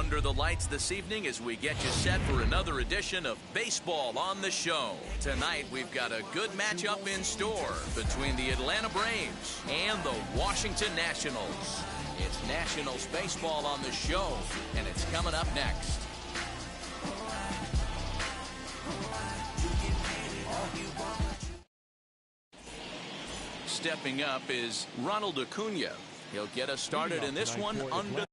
under the lights this evening as we get you set for another edition of Baseball on the Show. Tonight, we've got a good matchup in store between the Atlanta Braves and the Washington Nationals. It's Nationals Baseball on the Show, and it's coming up next. Stepping up is Ronald Acuna. He'll get us started in this one under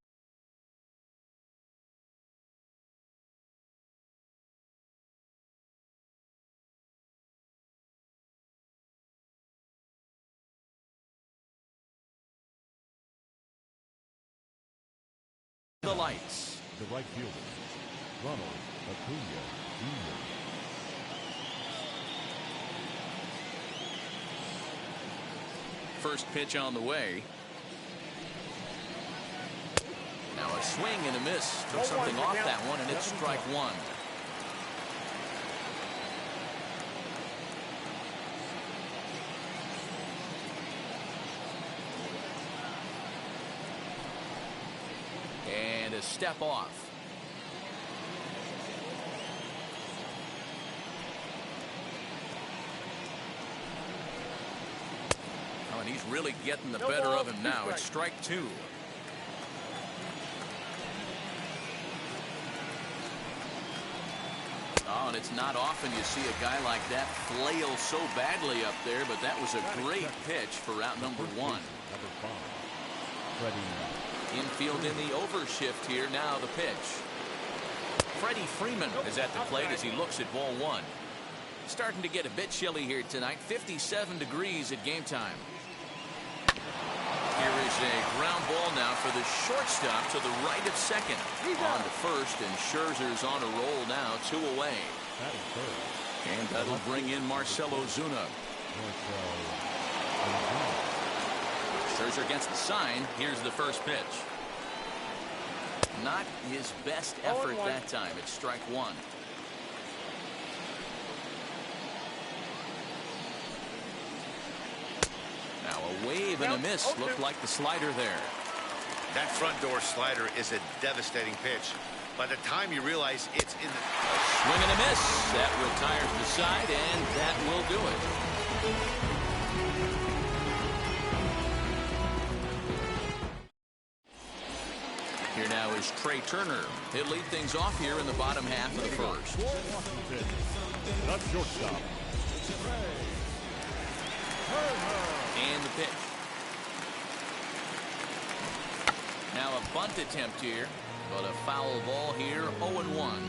the lights. The right fielder, Ronald Acuna Jr. First pitch on the way. Now a swing and a miss. Took something off that one, and it's strike one. And a step off. Oh, and he's really getting the better of him now. It's strike two. Oh, and it's not often you see a guy like that flail so badly up there, but that was a great pitch for out number one. Infield in the overshift here. Now the pitch. Freddie Freeman is at the plate as he looks at ball one. Starting to get a bit chilly here tonight. 57 degrees at game time. Here is a ground ball now for the shortstop to the right of second. On to first, and Scherzer's on a roll now, 2 away. And that'll bring in Marcell Ozuna. Scherzer gets the sign. Here's the first pitch. Not his best effort that time. It's strike one. Now a wave and a miss. Looked like the slider there. That front door slider is a devastating pitch. By the time you realize it's in the... Swing and a miss. That retires the side, and that will do it. Here now is Trey Turner. He'll lead things off here in the bottom half of the first. Left shortstop. And the pitch. Now a bunt attempt here, but a foul ball here, 0-1.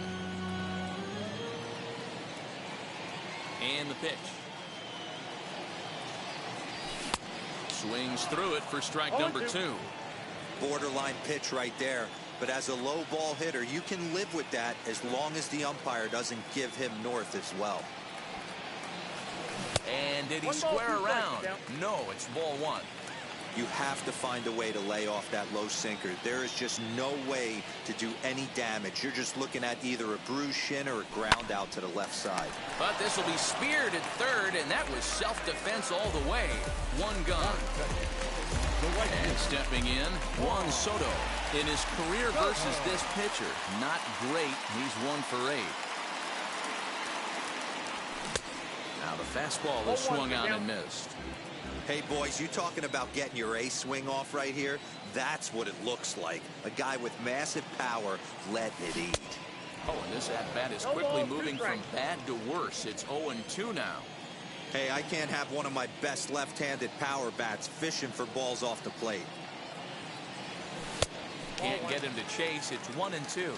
And the pitch. Swings through it for strike number two. Borderline pitch right there, but as a low ball hitter, you can live with that as long as the umpire doesn't give him north as well. And did he square around? No, it's ball one. You have to find a way to lay off that low sinker. There is just no way to do any damage. You're just looking at either a bruised shin or a ground out to the left side. But this will be speared at third, and that was self-defense all the way. One gone. And stepping in, Juan Soto. In his career versus this pitcher, not great. He's 1 for 8. Now the fastball was swung out and missed. Hey, boys, you talking about getting your A swing off right here? That's what it looks like. A guy with massive power letting it eat. Oh, and this at-bat is quickly moving from bad to worse. It's 0-2 now. Hey, I can't have one of my best left-handed power bats fishing for balls off the plate. Can't get him to chase. It's 1-2.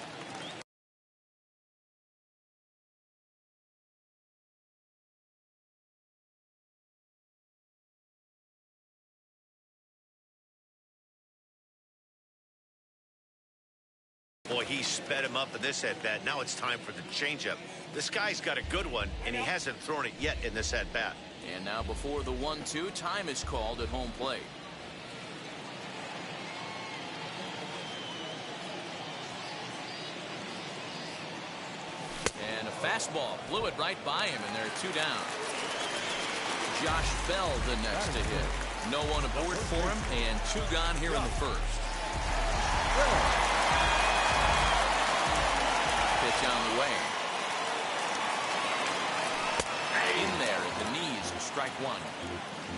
Boy, he sped him up in this at-bat. Now it's time for the changeup. This guy's got a good one, and he hasn't thrown it yet in this at-bat. And now before the 1-2, time is called at home plate. And a fastball blew it right by him, and there are 2 down. Josh Bell the next to hit. No one aboard for him, and 2 gone here in the first. pitch on the way. In there at the knees, strike one.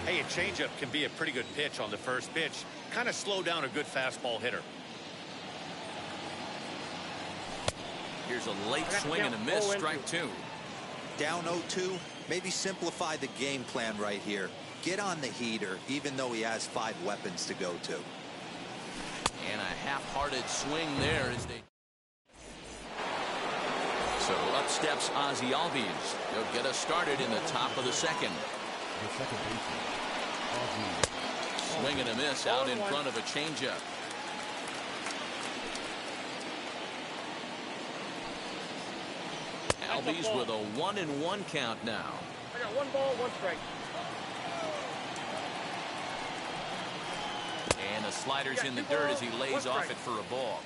Hey, a changeup can be a pretty good pitch on the first pitch. Kind of slow down a good fastball hitter. Here's a late swing and a miss, strike two. Down 0-2, maybe simplify the game plan right here. Get on the heater, even though he has 5 weapons to go to. And a half-hearted swing there as they... So up steps Ozzie Albies. He'll get us started in the top of the second. The second baseman, Ozzie. Swing and a miss out in front of a changeup. Albies with a 1-1 count now. I got 1 ball, 1 strike. And the slider's in the dirt as he lays off it for a ball.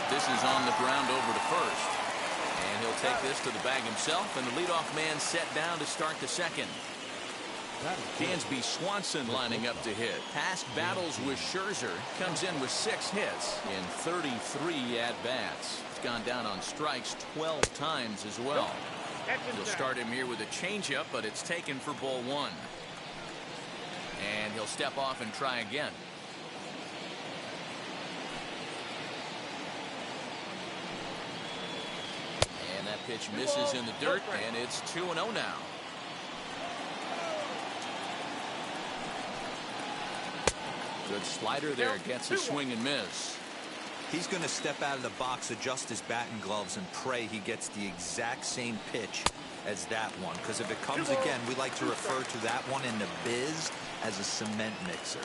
This is on the ground over to first. And he'll take this to the bag himself, and the leadoff man set down to start the second. Dansby Swanson lining up to hit. Past battles with Scherzer, comes in with 6 hits in 33 at-bats. He's gone down on strikes 12 times as well. He'll start him here with a changeup, but it's taken for ball 1. And he'll step off and try again. And that pitch misses in the dirt, and it's 2-0 now. Good slider there, gets a swing and miss. He's going to step out of the box, adjust his batting gloves, and pray he gets the exact same pitch as that one. Because if it comes again, we like to refer to that one in the biz as a cement mixer.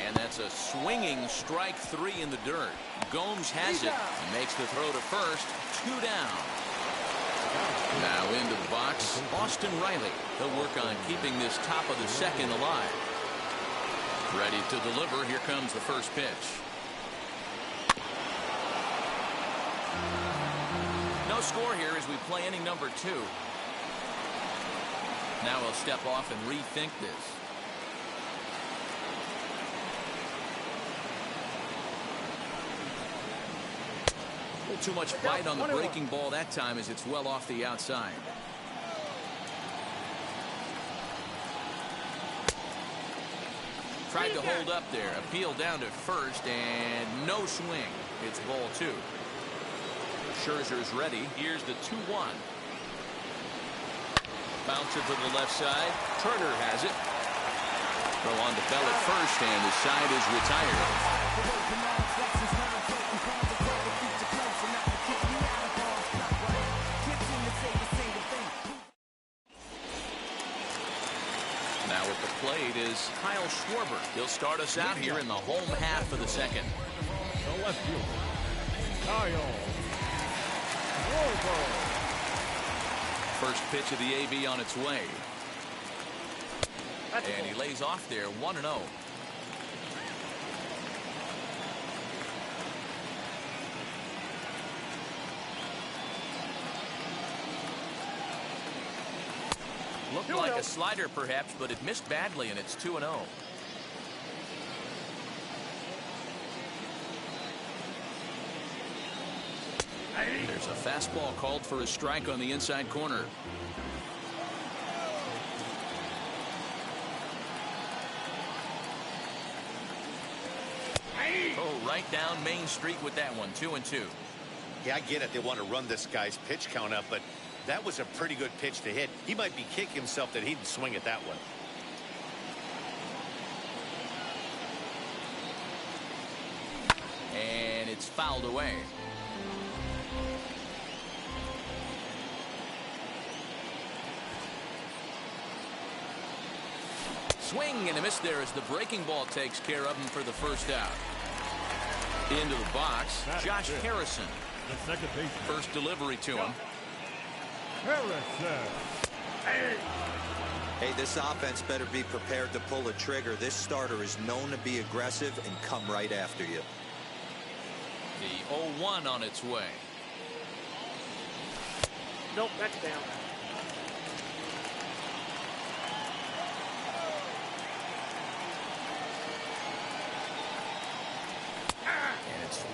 And that's a swinging strike 3 in the dirt. Gomes has it. He makes the throw to first. 2 down. Now into the box, Austin Riley. He'll work on keeping this top of the second alive. Ready to deliver. Here comes the first pitch. No score here as we play inning number 2. Now he'll step off and rethink this. A little too much fight on the breaking ball that time as it's well off the outside. Tried to hold up there. Appeal down to first and no swing. It's ball 2. Scherzer's ready. Here's the 2-1. Bouncer to the left side. Turner has it. Throw on to Bell at first, and the side is retired. Now at the plate is Kyle Schwarber. He'll start us out here in the home half of the second. The left fielder, Kyle Schwarber. First pitch of the AB on its way. And he lays off there, 1-0. Looked like a slider perhaps, but it missed badly, and it's 2-0. There's a fastball called for a strike on the inside corner. Oh, right down Main Street with that one, 2-2. Yeah, I get it. They want to run this guy's pitch count up, but that was a pretty good pitch to hit. He might be kicking himself that he didn't swing at that one. And it's fouled away. Swing and a miss there as the breaking ball takes care of him for the first out. Into the box, Josh Harrison. The second baseman. First delivery to him. Harrison. Hey, this offense better be prepared to pull a trigger. This starter is known to be aggressive and come right after you. The 0-1 on its way. Nope, that's down.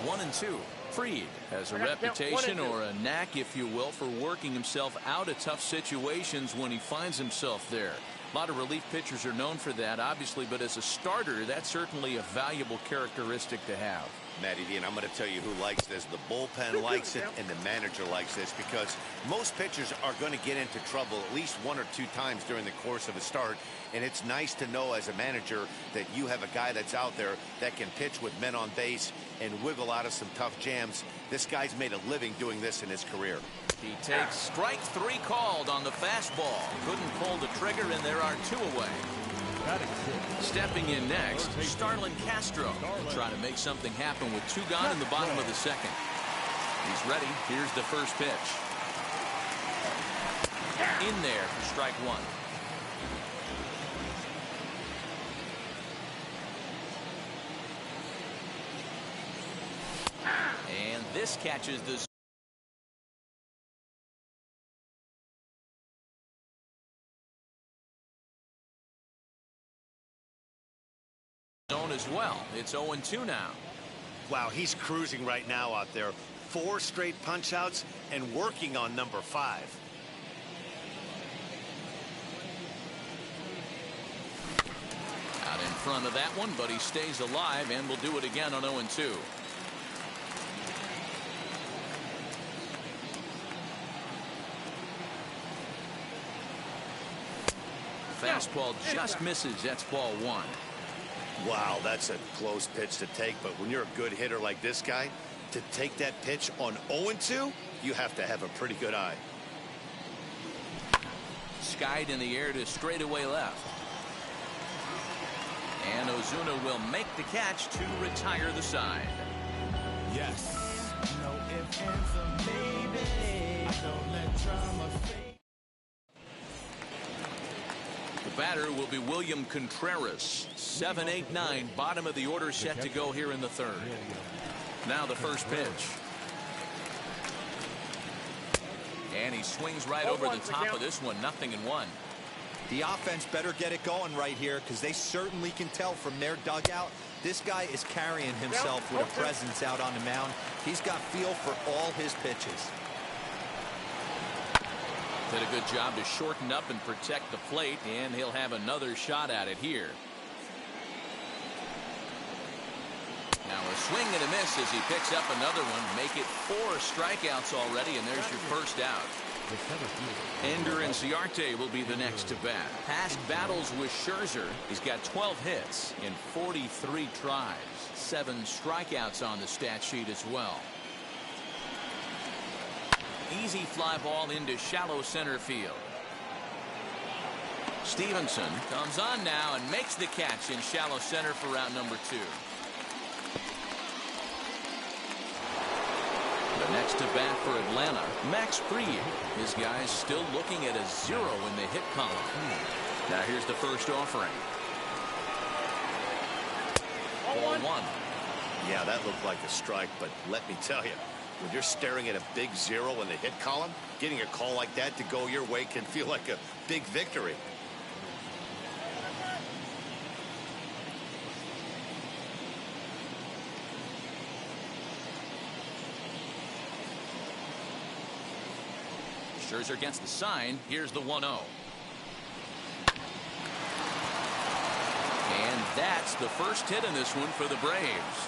1-2. Fried has a I got to count 1 reputation, and 2. or a knack, if you will, for working himself out of tough situations when he finds himself there. A lot of relief pitchers are known for that, obviously, but as a starter, that's certainly a valuable characteristic to have. Matty D, and I'm going to tell you who likes this. The bullpen likes it, and the manager likes this, because most pitchers are going to get into trouble at least 1 or 2 times during the course of a start, and it's nice to know as a manager that you have a guy that's out there that can pitch with men on base and wiggle out of some tough jams. This guy's made a living doing this in his career. He takes strike 3 called on the fastball. Couldn't pull the trigger, and there are 2 away. Stepping in next, Starlin Castro, trying to make something happen with 2 gone in the bottom of the second. He's ready. Here's the first pitch. In there for strike 1. And this catches the zone as well. It's 0-2 now. Wow, he's cruising right now out there. 4 straight punch-outs and working on number 5. Out in front of that one, but he stays alive and will do it again on 0-2. Fastball just misses. That's ball 1. Wow, that's a close pitch to take, but when you're a good hitter like this guy, to take that pitch on 0-2, you have to have a pretty good eye. Skied in the air to straightaway left. And Ozuna will make the catch to retire the side. Yes. No ifs, ands, or maybe. Don't let drama fade. The batter will be William Contreras. 7-8-9, bottom of the order, set to go here in the 3rd. Now the first pitch. And he swings right over the top of this one. 0-1. The offense better get it going right here, because they certainly can tell from their dugout this guy is carrying himself with a presence out on the mound. He's got feel for all his pitches. Did a good job to shorten up and protect the plate, and he'll have another shot at it here. Now a swing and a miss as he picks up another one. Make it 4 strikeouts already, and there's your first out. Ender Inciarte will be the next to bat. Past battles with Scherzer, he's got 12 hits in 43 tries. 7 strikeouts on the stat sheet as well. Easy fly ball into shallow center field. Stevenson comes on now and makes the catch in shallow center for out number 2. The next to bat for Atlanta, Max Fried. His guy's still looking at a 0 in the hit column. Now here's the first offering. Ball 1. Yeah, that looked like a strike, but let me tell you, when you're staring at a big 0 in the hit column, getting a call like that to go your way can feel like a big victory. Scherzer gets the sign. Here's the 1-0. And that's the first hit in this one for the Braves.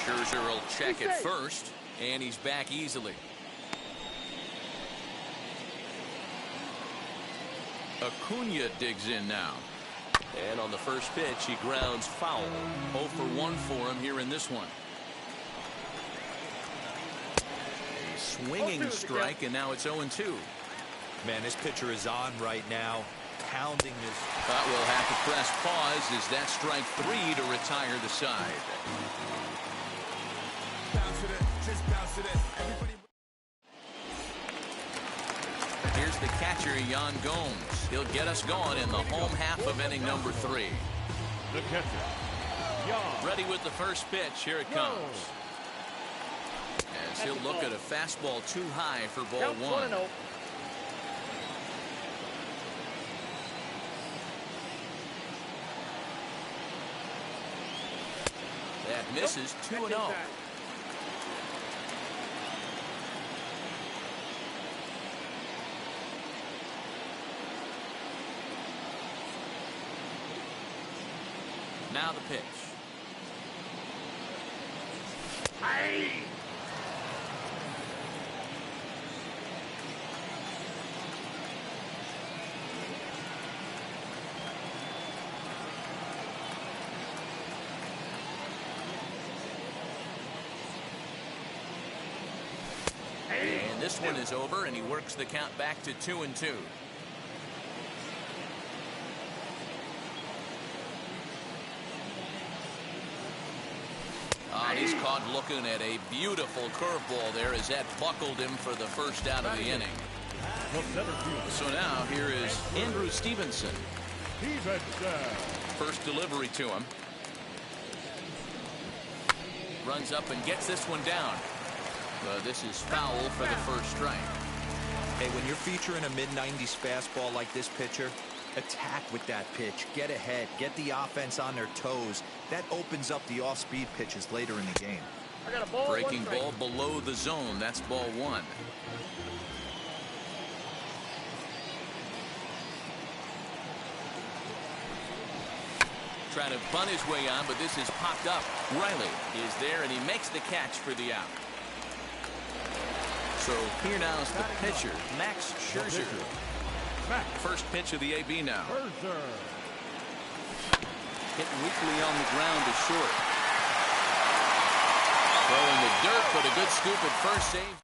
Scherzer will check it first, and he's back easily. Acuna digs in now. And on the first pitch, he grounds foul. 0 for 1 for him here in this one. A swinging strike, and now it's 0-2. Man, this pitcher is on right now, pounding this. But we'll have to press pause as that strike 3 to retire the side. Bounce it, just bounce it. Everybody. Here's the catcher, Yan Gomes. He'll get us going in the home half of inning number 3. The catcher, Yan. Ready with the first pitch. Here it comes. As he'll look at a fastball too high for ball 1. That misses 2-0. Now the pitch. And this one is over, and he works the count back to 2-2. He's caught looking at a beautiful curveball there as that buckled him for the first out of the inning. So now here is Andrew Stevenson. He's at down. First delivery to him. Runs up and gets this one down. This is foul for the first strike. Hey, when you're featuring a mid-90s fastball like this pitcher, attack with that pitch. Get ahead. Get the offense on their toes. That opens up the off-speed pitches later in the game. I got a ball. Breaking ball below the zone. That's ball 1. Trying to bunt his way on, but this is popped up. Riley is there, and he makes the catch for the out. So here now is the pitcher, Max Scherzer. First pitch of the AB now. Hit weakly on the ground to short. Throw in the dirt, but a good scoop at first save.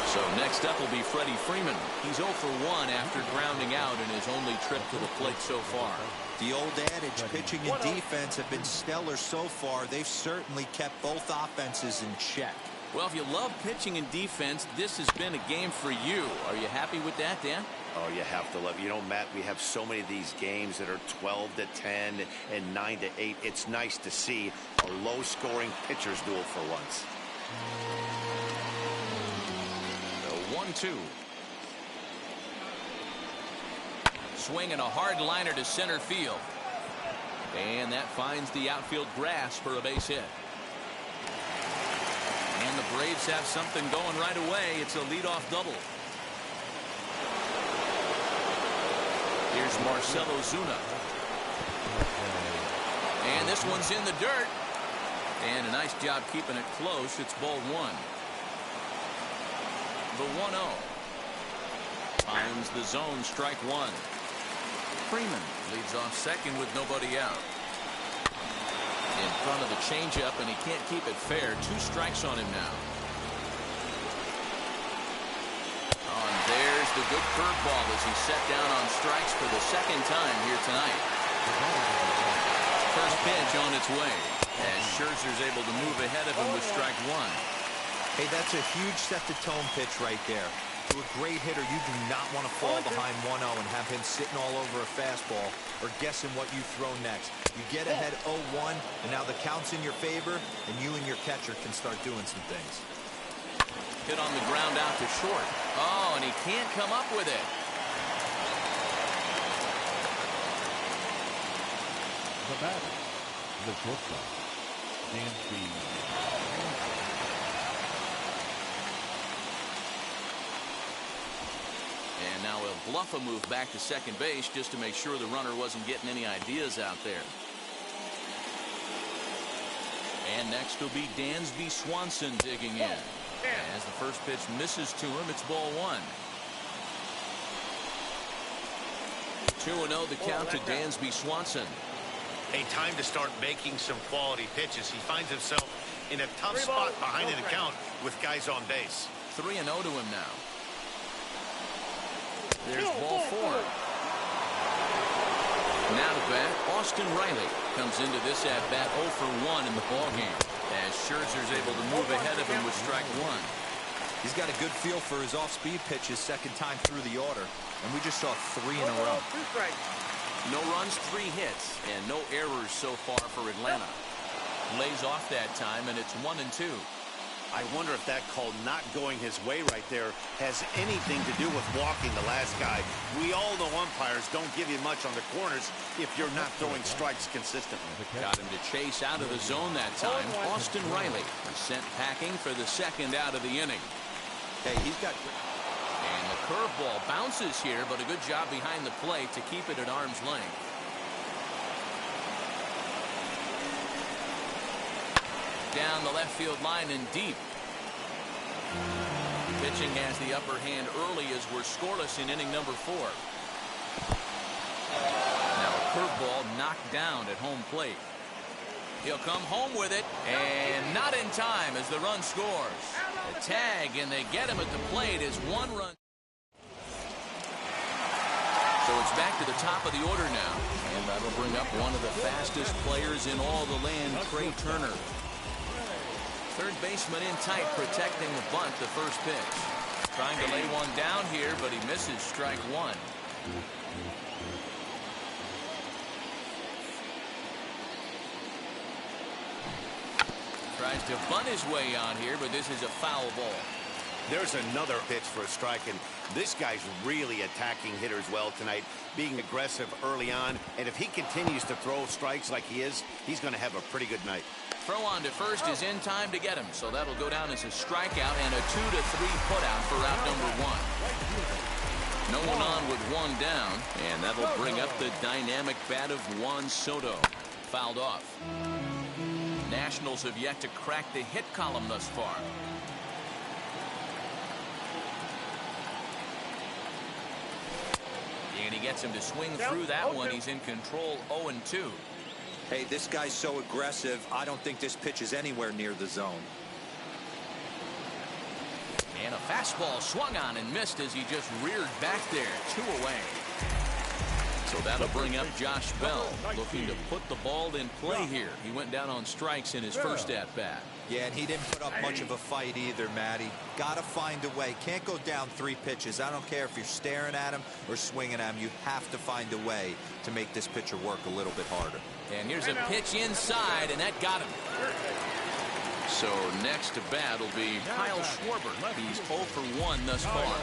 So next up will be Freddie Freeman. He's 0 for 1 after grounding out in his only trip to the plate so far. The old adage, pitching and defense have been stellar so far. They've certainly kept both offenses in check. Well, if you love pitching and defense, this has been a game for you. Are you happy with that, Dan? Oh, you have to love it. You know, Matt, we have so many of these games that are 12-10 and 9-8. It's nice to see a low-scoring pitcher's duel for once. The 1-2. Swinging a hard liner to center field. And that finds the outfield grass for a base hit. And the Braves have something going right away. It's a leadoff double. Here's Marcell Ozuna. And this one's in the dirt. And a nice job keeping it close. It's ball 1. The 1-0. Finds the zone, strike 1. Freeman leads off second with nobody out. In front of the changeup, and he can't keep it fair. 2 strikes on him now. Oh, and there's the good curveball as he's set down on strikes for the second time here tonight. First pitch on its way as Scherzer's able to move ahead of him with strike 1. Hey, that's a huge set-the-tone pitch right there. To a great hitter, you do not want to fall behind 1-0 and have him sitting all over a fastball or guessing what you throw next. You get ahead 0-1, and now the count's in your favor, and you and your catcher can start doing some things. Hit on the ground out to short. Oh, and he can't come up with it. The batter, the shortstop, Nancy. And now he'll bluff a move back to second base just to make sure the runner wasn't getting any ideas out there. And next will be Dansby Swanson digging in. As the first pitch misses to him, it's ball one. 2-0 the count to Dansby Swanson. A time to start making some quality pitches. He finds himself in a tough spot behind an account with guys on base. 3-0 to him now. There's ball four. Now to bat, Austin Riley comes into this at bat 0 for 1 in the ballgame. As Scherzer's able to move ahead of him with strike one. He's got a good feel for his off-speed pitches second time through the order. And we just saw 3 in a row. No runs, 3 hits, and no errors so far for Atlanta. Lays off that time, and it's 1-2. I wonder if that call not going his way right there has anything to do with walking the last guy. We all know umpires don't give you much on the corners if you're not throwing strikes consistently. Got him to chase out of the zone that time. Austin Riley was sent packing for the second out of the inning. Hey, he's got... And the curveball bounces here, but a good job behind the plate to keep it at arm's length. Down the left field line and deep. Pitching has the upper hand early as we're scoreless in inning number 4. Now a curveball knocked down at home plate. He'll come home with it, and not in time as the run scores. A tag, and they get him at the plate as 1 run. So it's back to the top of the order now, and that'll bring up one of the fastest players in all the land, Trey Turner. Third baseman in tight, protecting the bunt, the first pitch. Trying to lay one down here, but he misses strike one. Tries to bunt his way on here, but this is a foul ball. There's another pitch for a strike, and this guy's really attacking hitters well tonight, being aggressive early on, and if he continues to throw strikes like he is, he's going to have a pretty good night. Throw on to first is in time to get him, so that'll go down as a strikeout and a 2-3 putout for out number 1. No one on with 1 down, and that'll bring up the dynamic bat of Juan Soto. Fouled off. Nationals have yet to crack the hit column thus far. And he gets him to swing through that one. He's in control 0-2. Hey, this guy's so aggressive, I don't think this pitch is anywhere near the zone. And a fastball swung on and missed as he just reared back there. 2 away. So that'll bring up Josh Bell, looking to put the ball in play here. He went down on strikes in his first at-bat. Yeah, and he didn't put up much of a fight either, Matty. Gotta find a way. Can't go down 3 pitches. I don't care if you're staring at him or swinging at him. You have to find a way to make this pitcher work a little bit harder. And here's a pitch inside, and that got him. So next to bat will be Kyle Schwarber. He's 0 for 1 thus far.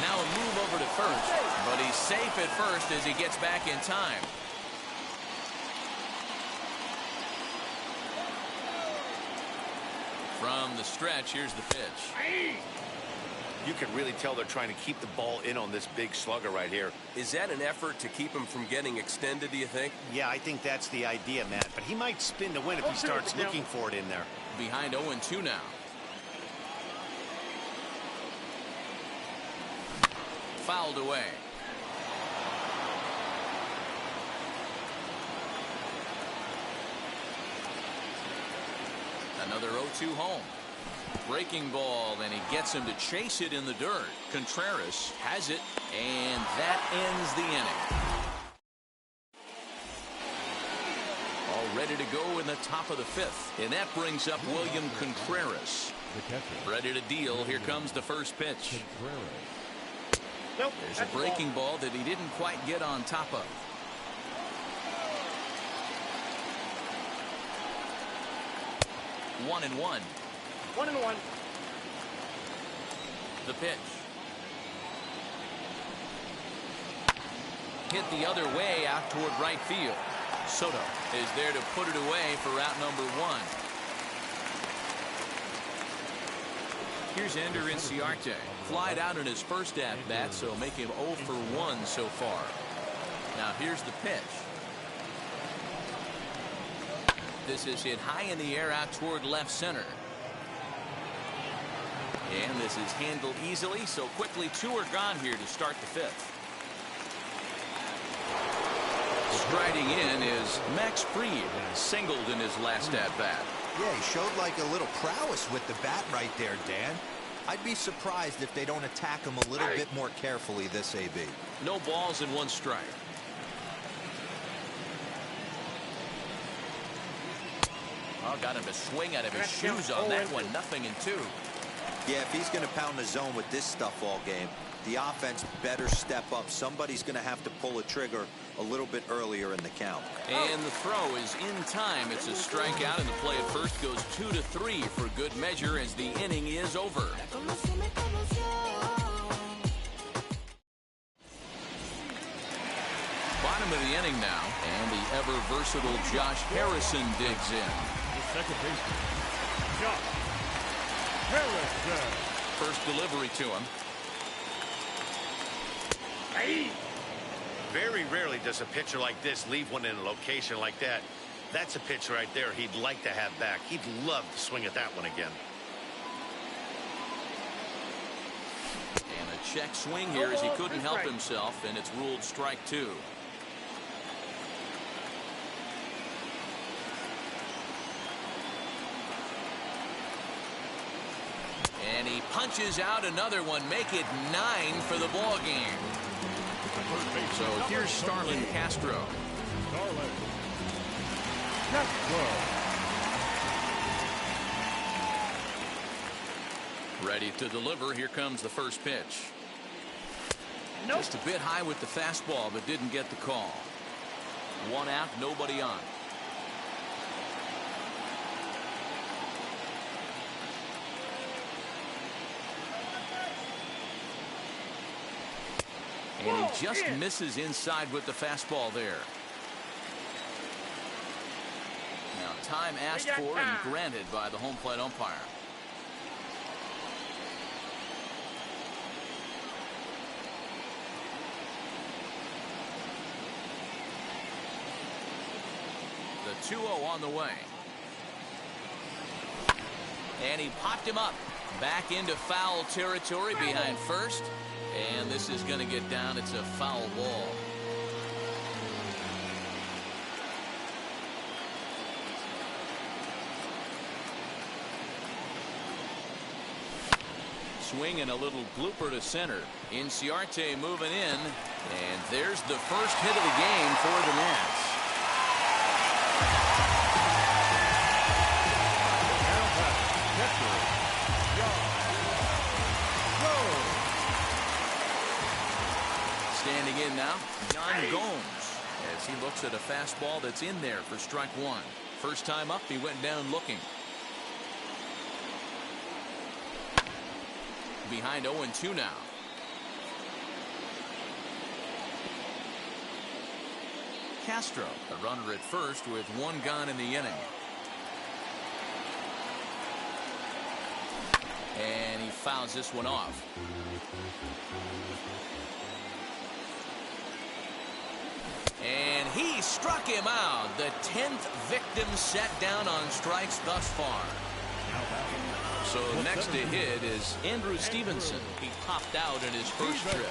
Now a move over to first, but he's safe at first as he gets back in time. From the stretch, here's the pitch. You can really tell they're trying to keep the ball in on this big slugger right here. Is that an effort to keep him from getting extended, do you think? Yeah, I think that's the idea, Matt. But he might spin to win if he starts looking for it in there. Behind 0-2 now. Fouled away. Another 0-2 home. Breaking ball, and he gets him to chase it in the dirt. Contreras has it, and that ends the inning. All ready to go in the top of the 5th, and that brings up William Contreras. Ready to deal. Here comes the first pitch. There's a breaking ball that he didn't quite get on top of. One and one. 1-1. The pitch. Hit the other way out toward right field. Soto is there to put it away for out number 1. Here's Ender Inciarte. Flied out in his first at-bat, so make him 0 for 1 so far. Now here's the pitch. This is hit high in the air out toward left center. And this is handled easily, so quickly 2 are gone here to start the 5th. Striding in is Max Fried, singled in his last at-bat. Yeah, he showed like a little prowess with the bat right there, Dan. I'd be surprised if they don't attack him a little bit more carefully this AB. No balls and 1 strike. Oh, got him to swing out of his shoes on that one. 0-2. Yeah, if he's going to pound the zone with this stuff all game, the offense better step up. Somebody's going to have to pull a trigger a little bit earlier in the count. And the throw is in time. It's a strikeout, and the play at first goes 2-3 for good measure as the inning is over. Bottom of the inning now, and the ever-versatile Josh Harrison digs in. The second baseman, Josh Harrison. First delivery to him. Very rarely does a pitcher like this leave one in a location like that. That's a pitch right there he'd like to have back. He'd love to swing at that one again. And a check swing here as he couldn't help himself, and it's ruled strike 2. And he punches out another one, make it 9 for the ball game. So here's Starlin Castro. Ready to deliver. Here comes the first pitch. Just a bit high with the fastball, but didn't get the call. 1 out, nobody on. And he just misses inside with the fastball there. Now time asked for and granted by the home plate umpire. The 2-0 on the way. And he popped him up. Back into foul territory behind first. And this is going to get down. It's a foul ball. Swing and a little blooper to center. Inciarte moving in. And there's the first hit of the game for the Nats. Standing in now, Yan Gomes, as he looks at a fastball that's in there for strike 1. First time up, he went down looking. Behind 0-2 now. Castro, a runner at first with 1 gone in the inning. And he fouls this one off. And he struck him out. The 10th victim set down on strikes thus far. So next to hit is Andrew Stevenson. He popped out in his first trip.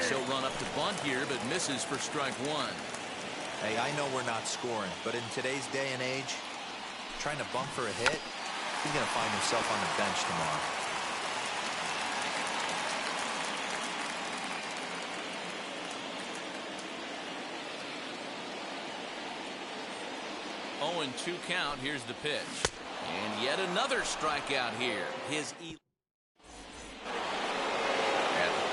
He'll run up to bunt here, but misses for strike 1. Hey, I know we're not scoring, but in today's day and age, trying to bunt for a hit, he's going to find himself on the bench tomorrow. And 2 count. Here's the pitch. And yet another strikeout here. At the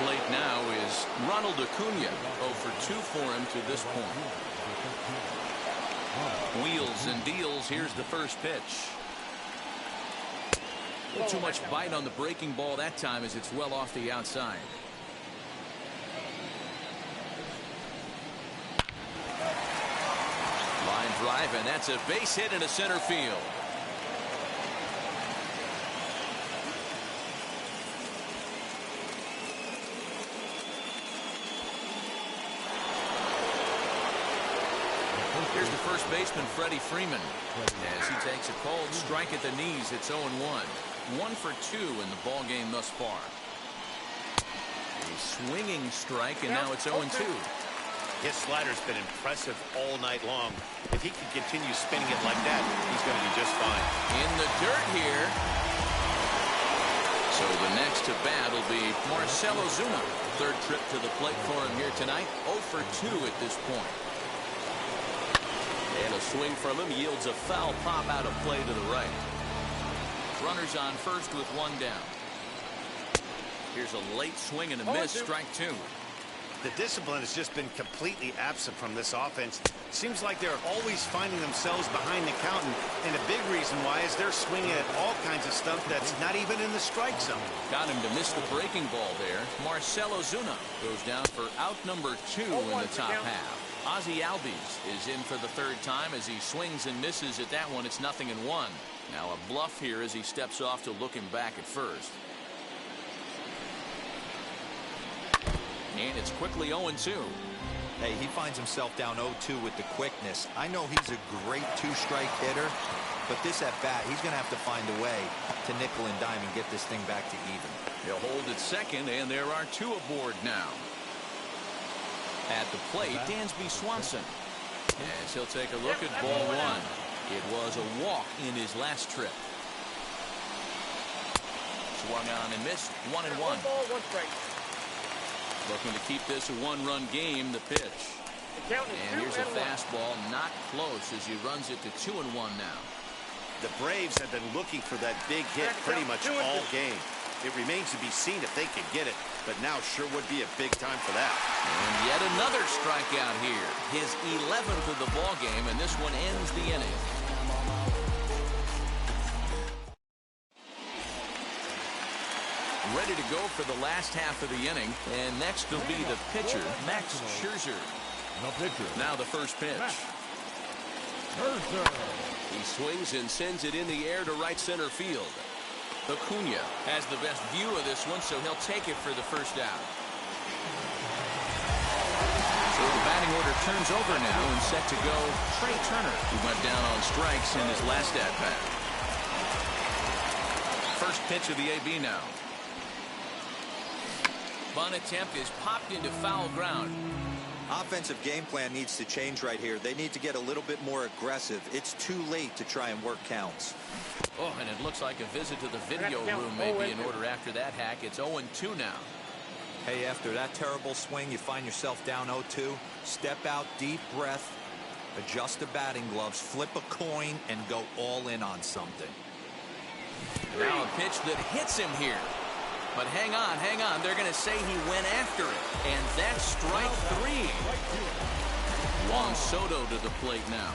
plate now is Ronald Acuna. 0 for 2 for him to this point. Wheels and deals. Here's the first pitch. A little too much bite on the breaking ball that time as it's well off the outside. Drive, and that's a base hit into center field. Here's the first baseman, Freddie Freeman. As he takes a cold strike at the knees, it's 0-1. 1 for 2 in the ball game thus far. A swinging strike, and now it's 0-2. His slider's been impressive all night long. If he can continue spinning it like that, he's going to be just fine. In the dirt here. So the next to bat will be Marcell Ozuna. Third trip to the plate for him here tonight. 0 for 2 at this point. And a swing from him yields a foul pop out of play to the right. Runners on first with 1 down. Here's a late swing and a miss. Strike 2. The discipline has just been completely absent from this offense. Seems like they're always finding themselves behind the count, and a big reason why is they're swinging at all kinds of stuff that's not even in the strike zone. Got him to miss the breaking ball there. Marcell Ozuna goes down for out number 2 in the top half. Ozzie Albies is in for the 3rd time as he swings and misses at that one. It's 0-1. Now a bluff here as he steps off to look him back at first. And it's quickly 0-2. Hey, he finds himself down 0-2 with the quickness. I know he's a great 2-strike hitter, but this at bat, he's going to have to find a way to nickel and dime and get this thing back to even. He'll hold at second, and there are 2 aboard now. At the plate, Dansby Swanson. As he'll take a look at ball 1. It was a walk in his last trip. Swung on and missed. 1-1. 1 ball, 1 strike. Looking to keep this a 1-run game. The pitch. And here's a fastball, not close, as he runs it to 2-1 now. The Braves have been looking for that big hit pretty much all game. It remains to be seen if they can get it, but now sure would be a big time for that. And yet another strikeout here. His 11th of the ball game, and this one ends the inning. Ready to go for the last half of the inning, and next will be the pitcher, Max Scherzer. The pitcher. Now the first pitch. Scherzer. He swings and sends it in the air to right center field. Acuna has the best view of this one, so he'll take it for the first out. So the batting order turns over now and set to go Trey Turner, who went down on strikes in his last at-bat. First pitch of the AB now. Bunt attempt is popped into foul ground. Offensive game plan needs to change right here. They need to get a little bit more aggressive. It's too late to try and work counts. Oh, and it looks like a visit to the video room may be in order after that hack. It's 0-2 now. Hey, after that terrible swing, you find yourself down 0-2. Step out, deep breath, adjust the batting gloves, flip a coin, and go all in on something. Now a pitch that hits him here. But hang on. They're going to say he went after it. And that's strike 3. Juan Soto to the plate now.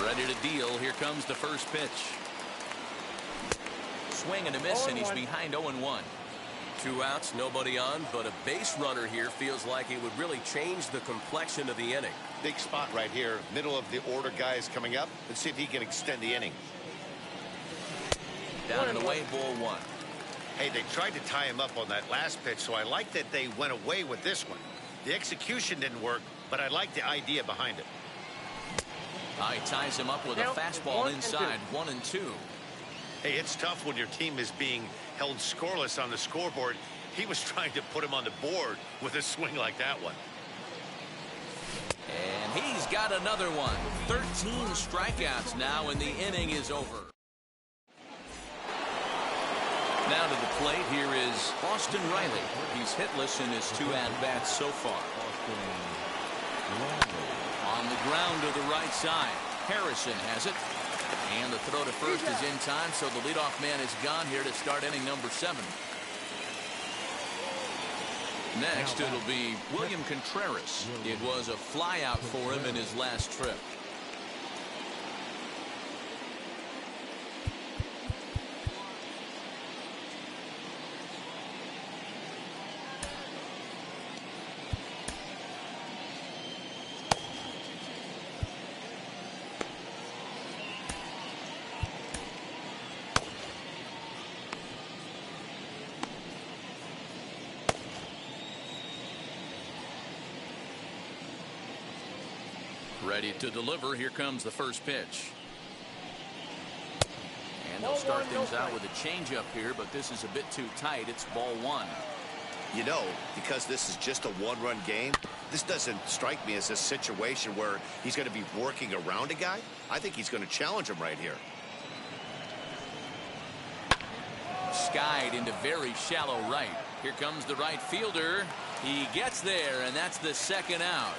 Ready to deal. Here comes the first pitch. Swing and a miss, and he's behind 0-1. 2 outs, nobody on, but a base runner here feels like it would really change the complexion of the inning. Big spot right here. Middle of the order guy is coming up. Let's see if he can extend the inning. Down and away, ball 1. Hey, they tried to tie him up on that last pitch, so I like that they went away with this one. The execution didn't work, but I like the idea behind it. He ties him up with a fastball inside. 1-2. Hey, it's tough when your team is being held scoreless on the scoreboard. He was trying to put him on the board with a swing like that one. And he's got another one. 13 strikeouts now, and the inning is over. Now to the plate, here is Austin Riley. He's hitless in his 2 at-bats so far. On the ground to the right side. Harrison has it. And the throw to first is in time, so the leadoff man is gone here to start inning number 7. Next, it'll be William Contreras. It was a flyout for him in his last trip. Ready to deliver. Here comes the first pitch. And they'll start things out with a changeup here, but this is a bit too tight. It's ball one. You know, because this is just a one-run game, this doesn't strike me as a situation where he's going to be working around a guy. I think he's going to challenge him right here. Skied into very shallow right. Here comes the right fielder. He gets there, and that's the second out.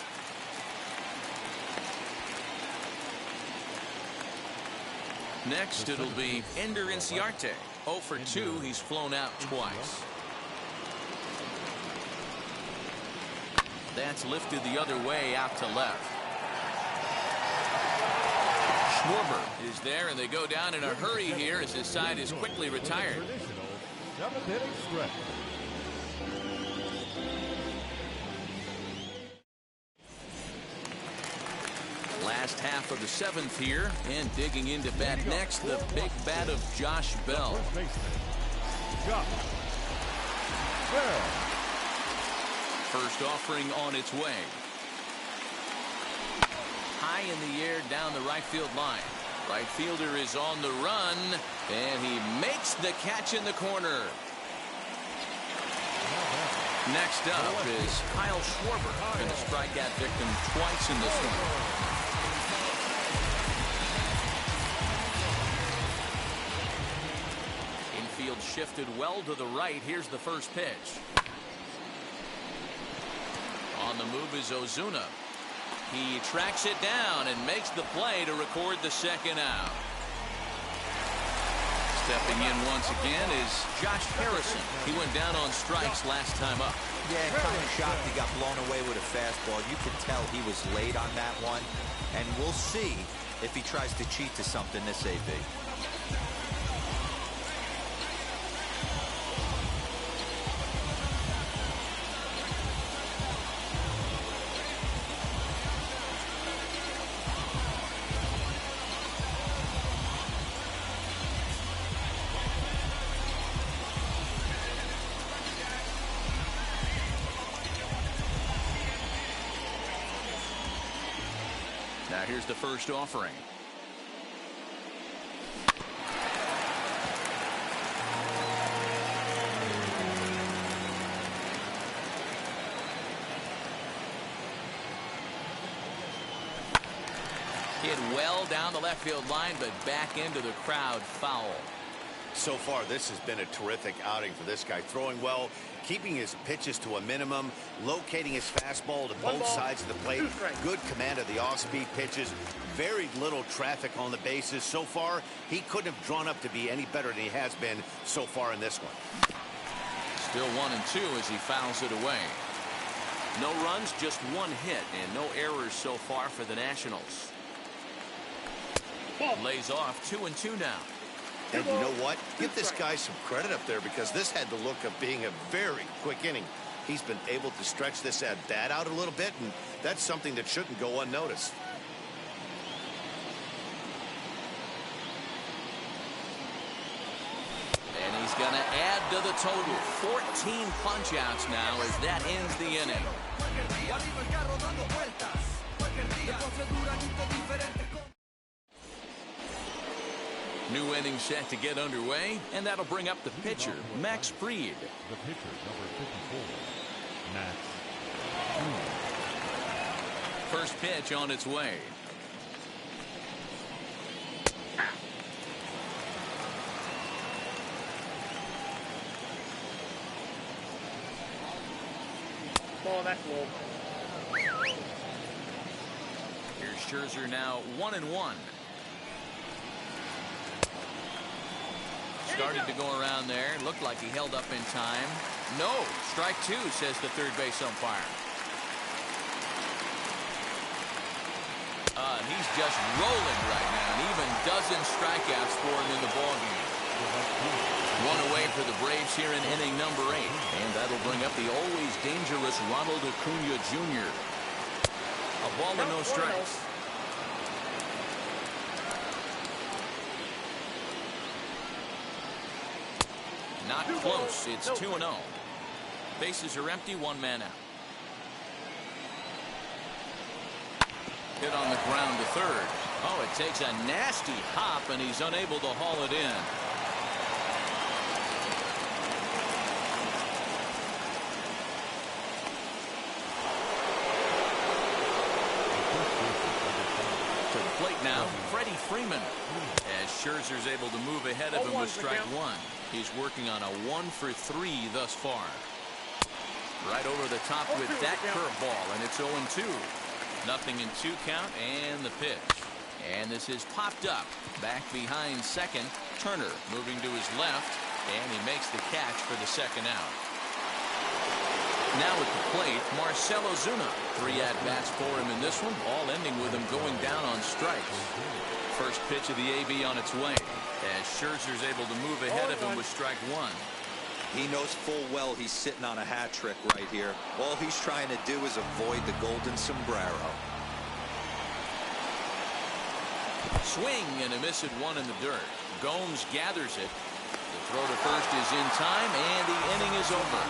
Next, it'll be Ender Inciarte. 0 for 2. He's flown out twice. That's lifted the other way out to left. Schwarber is there, and they go down in a hurry here as his side is quickly retired. Seventh-inning stretch. Last half of the seventh here, and digging into bat next, the big bat of Josh Bell. First baseman, Josh Bell. First offering on its way. High in the air down the right field line. Right fielder is on the run, and he makes the catch in the corner. Next up is Kyle Schwarber, been a strikeout victim twice in this one. Infield shifted well to the right. Here's the first pitch. On the move is Ozuna. He tracks it down and makes the play to record the second out. Stepping in once again is Josh Harrison. He went down on strikes last time up. Yeah, kind of shocked he got blown away with a fastball. You could tell he was late on that one. And we'll see if he tries to cheat to something this AB. Now here's the first offering. Hit well down the left field line, but back into the crowd, foul. So far, this has been a terrific outing for this guy. Throwing well, keeping his pitches to a minimum, locating his fastball to both sides of the plate. Good command of the off-speed pitches. Very little traffic on the bases. So far, he couldn't have drawn up to be any better than he has been so far in this one. Still 1-2 as he fouls it away. No runs, just one hit, and no errors so far for the Nationals. Lays off 2-2 now. And you know what? Give this guy some credit up there because this had the look of being a very quick inning. He's been able to stretch this at bat out a little bit, and that's something that shouldn't go unnoticed. And he's going to add to the total. 14 punch-outs now as that ends the inning. New inning set to get underway, and that'll bring up the pitcher, Max Fried. The pitcher, number 54, Max Fried. First pitch on its way. Oh, that's low. Here's Scherzer now 1-1. Started to go around there. Looked like he held up in time. No. Strike two, says the third base umpire. He's just rolling right now, and even dozen strikeouts for him in the ballgame. One away for the Braves here in inning number 8. And that'll bring up the always dangerous Ronald Acuna Jr. A ball and no strikes. Not close. It's 2-0. Bases are empty. One man out. Hit on the ground to third. Oh, it takes a nasty hop, and he's unable to haul it in. To the plate now, Freddie Freeman. As Scherzer's able to move ahead of him with strike one. He's working on a 1-for-3 thus far. Right over the top with that curveball, and it's 0-2. Nothing in 2 count, and the pitch. And this is popped up. Back behind second. Turner moving to his left, and he makes the catch for the second out. Now at the plate, Marcell Ozuna. 3 at-bats for him in this one, all ending with him going down on strikes. First pitch of the AB on its way, as Scherzer's able to move ahead of him with strike one. He knows full well he's sitting on a hat trick right here. All he's trying to do is avoid the golden sombrero. Swing and a miss at one in the dirt. Gomes gathers it. The throw to first is in time, and the inning is over.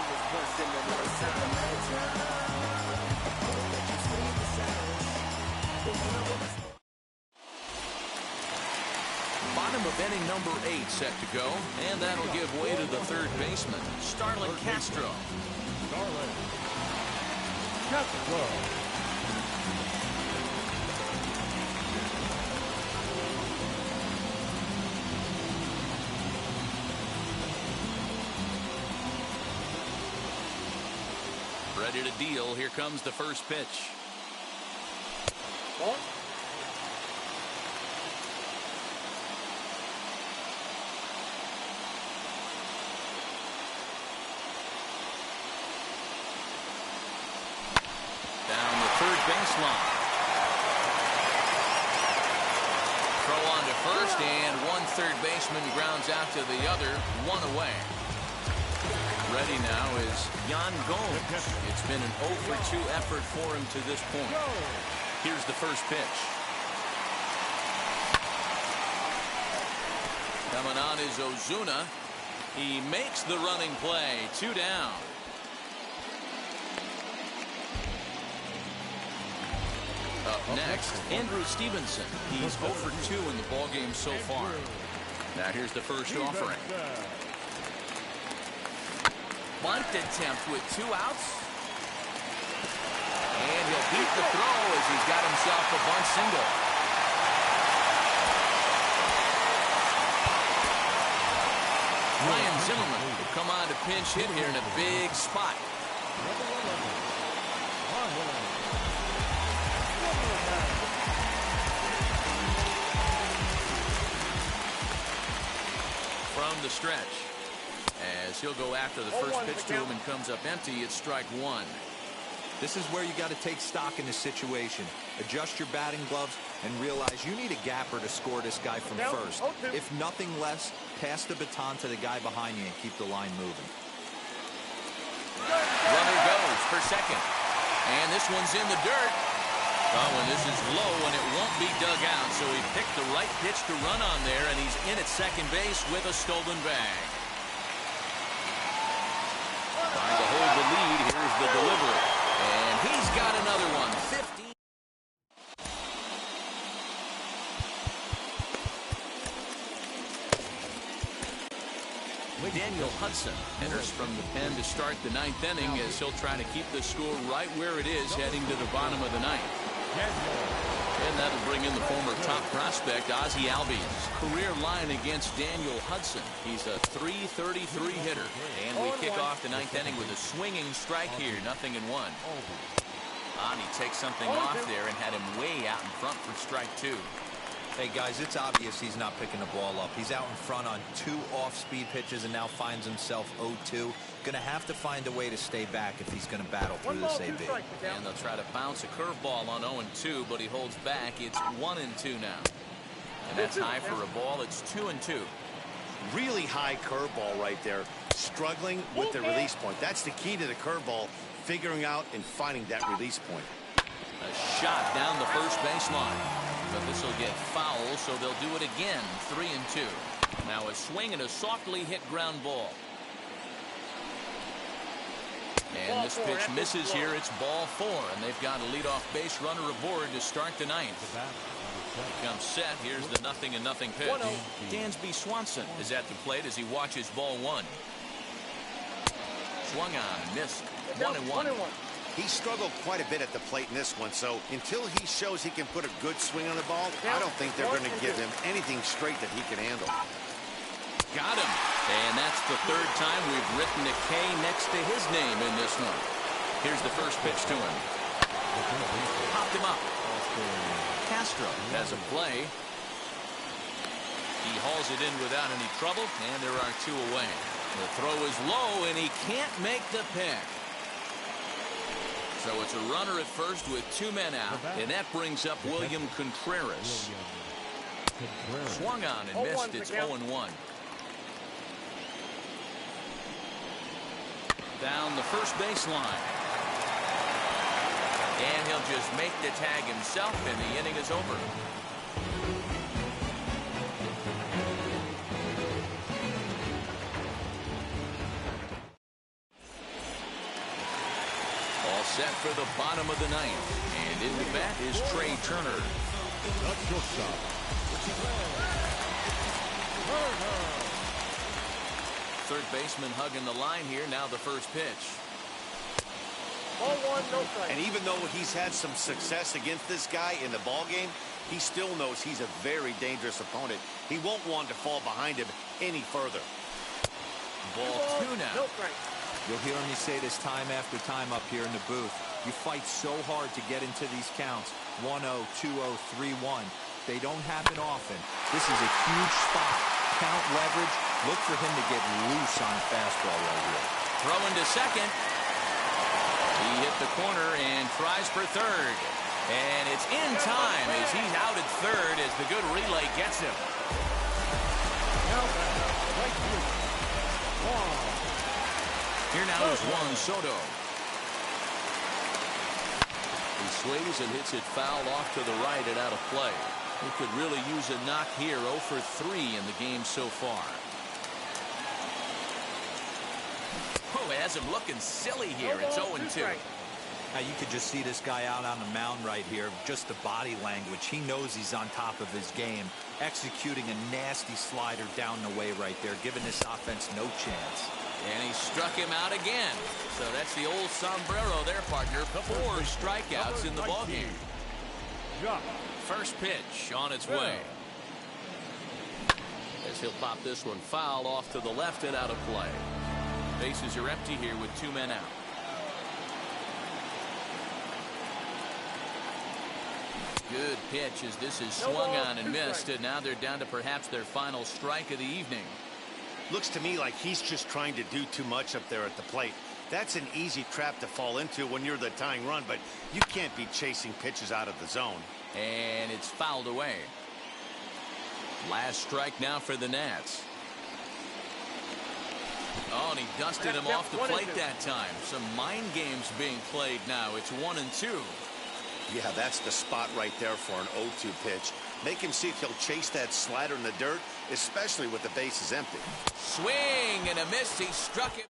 Bottom of inning number 8 set to go, and that'll give way to the third baseman, Starlin Castro. Ready to deal. Here comes the first pitch. Ball. Down the third baseline. Throw on to first, and one third baseman grounds out to the other, one away. Ready now is Yan Gomes. It's been an 0-for-2 effort for him to this point. Here's the first pitch. Coming on is Ozuna. He makes the running play. 2 down. Up next, Andrew Stevenson. He's 0-for-2 in the ballgame so far. Now here's the first offering. Bunt attempt with 2 outs. And he'll beat the throw as he's got himself a bunt single. Ryan Zimmerman will come on to pinch hit here in a big spot. From the stretch. As he'll go after the first pitch to him and comes up empty, it's strike one. This is where you got to take stock in this situation. Adjust your batting gloves and realize you need a gapper to score this guy from first. If nothing less, pass the baton to the guy behind you and keep the line moving. Runner goes for second. And this one's in the dirt. Oh, and this is low, and it won't be dug out. So he picked the right pitch to run on there, and he's in at second base with a stolen bag. Trying to hold the lead. Here's the delivery. And he's got another one. 15. Daniel Hudson enters from the pen to start the 9th inning as he'll try to keep the score right where it is heading to the bottom of the 9th. And that'll bring in the former top prospect, Ozzie Albies. Career line against Daniel Hudson. He's a .333 hitter. And we kick off the 9th inning with a swinging strike here. 0-1. Ani takes something off there and had him way out in front for strike 2. Hey, guys, it's obvious he's not picking the ball up. He's out in front on 2 off-speed pitches and now finds himself 0-2. Going to have to find a way to stay back if he's going to battle through this AB. And they'll try to bounce a curveball on 0-2, but he holds back. It's 1-2 now. And that's high for a ball. It's 2-2. Really high curveball right there. Struggling with the release point. That's the key to the curveball, figuring out and finding that release point. A shot down the first baseline. But this will get foul, so they'll do it again. 3-2. Now a swing and a softly hit ground ball. And this pitch misses here. It's ball 4, and they've got a leadoff base runner aboard to start the ninth. Comes set. Here's the 0-0 pitch. Dansby Swanson is at the plate as he watches ball 1. Swung on and missed. 1-1. He struggled quite a bit at the plate in this one, so until he shows he can put a good swing on the ball, I don't think they're going to give him anything straight that he can handle. Got him. And that's the 3rd time we've written a K next to his name in this one. Here's the first pitch to him. Popped him up. Castro has a play. He hauls it in without any trouble, and there are 2 away. The throw is low, and he can't make the pick. So it's a runner at first with 2 men out, and that brings up William Contreras. Swung on and missed. It's 0-1. Down the first baseline. And he'll just make the tag himself, and the inning is over. All set for the bottom of the 9th. And in the bat is Trey Turner. Third baseman hugging the line here. Now the first pitch. Ball 1, no strike. And even though he's had some success against this guy in the ball game, he still knows he's a very dangerous opponent. He won't want to fall behind him any further. Ball 2 now. No strike. You'll hear me say this time after time up here in the booth. You fight so hard to get into these counts. 1-0, 2-0, 3-1. They don't happen often. This is a huge spot. Count leverage. Look for him to get loose on a fastball right here. Throwing to second. He hit the corner and tries for third. And it's in time as he's out at third as the good relay gets him. Here now is Juan Soto. He swings and hits it foul off to the right and out of play. He could really use a knock here. 0 for 3 in the game so far. Oh, it has him looking silly here. It's 0-2. Now you could just see this guy out on the mound right here. Just the body language. He knows he's on top of his game. Executing a nasty slider down the way right there, giving this offense no chance. And he struck him out again. So that's the old sombrero there, partner. 4 strikeouts in the ballgame. First pitch on its way. As he'll pop this one foul off to the left and out of play. Bases are empty here with 2 men out. Good pitch as this is swung on and missed, and now they're down to perhaps their final strike of the evening. Looks to me like he's just trying to do too much up there at the plate. That's an easy trap to fall into when you're the tying run, but you can't be chasing pitches out of the zone. And it's fouled away. Last strike now for the Nats. Oh, and he dusted him off the plate that time. Some mind games being played now. It's 1-2. Yeah, that's the spot right there for an 0-2 pitch. Make him see if he'll chase that slider in the dirt, especially with the bases empty. Swing and a miss. He struck it.